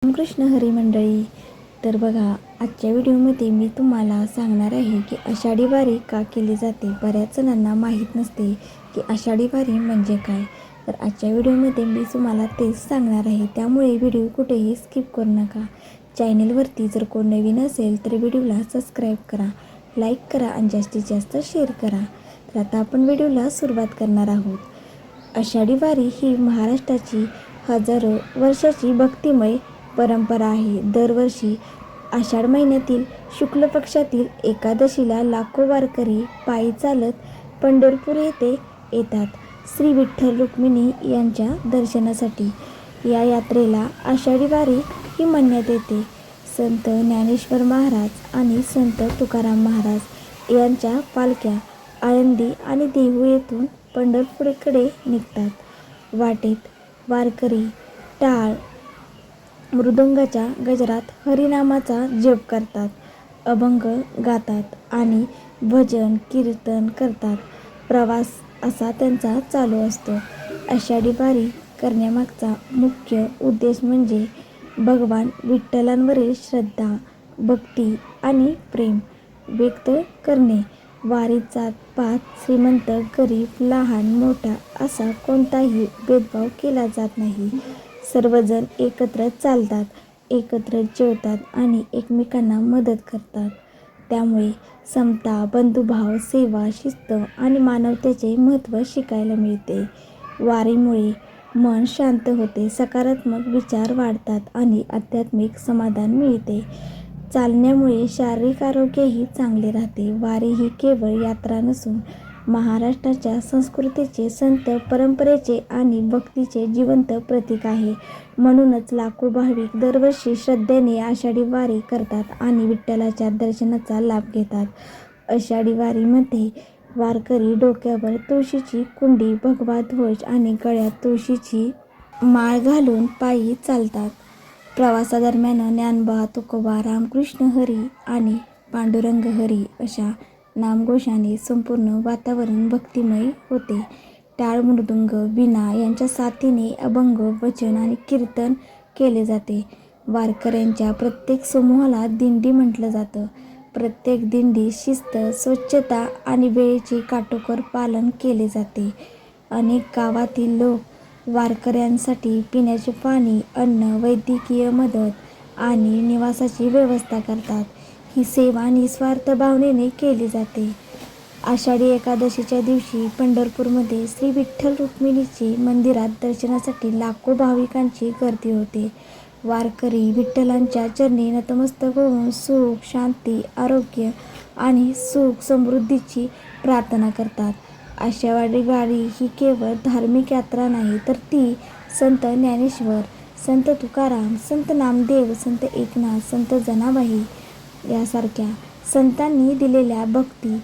रामकृष्ण हरी मंडळी. तर बघा, आजच्या व्हिडिओमध्ये मी तुम्हाला सांगणार आहे की आषाढी वारी का केली जाते. बऱ्याच जणांना माहीत नसते की आषाढी वारी म्हणजे काय. तर आजच्या व्हिडिओमध्ये मी तुम्हाला तेच सांगणार आहे, त्यामुळे व्हिडिओ कुठेही स्किप करू नका. चॅनलवरती जर कोण नवीन असेल तर व्हिडिओला सबस्क्राईब करा, लाईक करा आणि जास्तीत जास्त शेअर करा. तर आता आपण व्हिडिओला सुरुवात करणार आहोत. आषाढी वारी ही महाराष्ट्राची हजारो वर्षाची भक्तिमय परंपरा आहे. दरवर्षी आषाढ महिन्यातील शुक्ल पक्षातील एकादशीला लाखो वारकरी पायी चालत पंढरपूर येथे येतात श्री विठ्ठल रुक्मिणी यांच्या दर्शनासाठी. या यात्रेला आषाढी वारी ही म्हणण्यात येते. संत ज्ञानेश्वर महाराज आणि संत तुकाराम महाराज यांच्या पालख्या आळंदी आणि देहू येथून पंढरपूरकडे निघतात. वाटेत वारकरी टाळ मृदंगाच्या गजरात हरिनामाचा जप करतात, अभंग गातात आणि भजन कीर्तन करतात. प्रवास असा त्यांचा चालू असतो. आषाढी वारी करण्यामागचा मुख्य उद्देश म्हणजे भगवान विठ्ठलांवरील श्रद्धा, भक्ती आणि प्रेम व्यक्त करणे. वारीत जात पात, श्रीमंत गरीब, लहान मोठा असा कोणताही भेदभाव केला जात नाही. सर्वजण एकत्र चालतात, एकत्र जेवतात आणि एकमेकांना मदत करतात. त्यामुळे समता, बंधुभाव, सेवा, शिस्त आणि मानवतेचे महत्त्व शिकायला मिळते. वारीमुळे मन शांत होते, सकारात्मक विचार वाढतात आणि आध्यात्मिक समाधान मिळते. चालण्यामुळे शारीरिक आरोग्यही चांगले राहते. वारी ही केवळ यात्रा नसून महाराष्ट्राच्या संस्कृतीचे, संत परंपरेचे आणि भक्तीचे जिवंत प्रतीक आहे. म्हणूनच लाखो भाविक दरवर्षी श्रद्धेने आषाढी वारी करतात आणि विठ्ठलाच्या दर्शनाचा लाभ घेतात. आषाढी वारीमध्ये वारकरी डोक्यावर तुळशीची कुंडी, भगवा ध्वज आणि गळ्यात तुळशीची माळ घालून पायी चालतात. प्रवासादरम्यान ज्ञानोबा, तुकोबा, रामकृष्ण हरी आणि पांडुरंग हरी अशा नामघोषाने संपूर्ण वातावरण भक्तिमय होते. टाळ, मृदुंग, वीणा यांच्या साथीने अभंग, भजन आणि कीर्तन केले जाते. वारकऱ्यांच्या प्रत्येक समूहाला दिंडी म्हटलं जातं. प्रत्येक दिंडीत शिस्त, स्वच्छता आणि वेळेचे काटेकोर पालन केले जाते. अनेक गावातील लोक वारकऱ्यांसाठी पिण्याचे पाणी, अन्न, वैद्यकीय मदत आणि निवासाची व्यवस्था करतात. ही सेवा निस्वार्थ भावनेने केली जाते. आषाढी एकादशीच्या दिवशी पंढरपूरमध्ये श्री विठ्ठल रुक्मिणीची मंदिरात दर्शनासाठी लाखो भाविकांची गर्दी होते. वारकरी विठ्ठलांच्या चरणी नतमस्तक होऊन सुख, शांती, आरोग्य आणि सुख समृद्धीची प्रार्थना करतात. आषाढी वारी ही केवळ धार्मिक यात्रा नाही, तर ती संत ज्ञानेश्वर, संत तुकाराम, संत नामदेव, संत एकनाथ, संत जनाबाई यासारख्या संतांनी दिलेल्या भक्ती,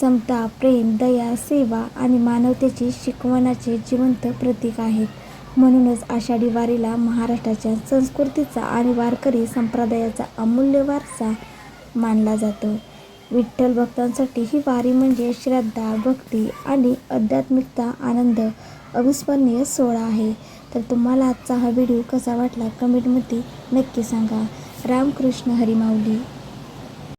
समता, प्रेम, दया, सेवा आणि मानवतेची शिकवणाचे जिवंत प्रतीक आहेत. म्हणूनच आषाढी वारीला महाराष्ट्राच्या संस्कृतीचा आणि वारकरी संप्रदायाचा अमूल्य वारसा मानला जातो. विठ्ठल भक्तांसाठी ही वारी म्हणजे श्रद्धा, भक्ती आणि आध्यात्मिकता आनंद अविस्मरणीय सोहळा आहे. तर तुम्हाला आजचा हा व्हिडिओ कसा वाटला कमेंटमध्ये नक्की सांगा. रामकृष्ण हरी माऊली.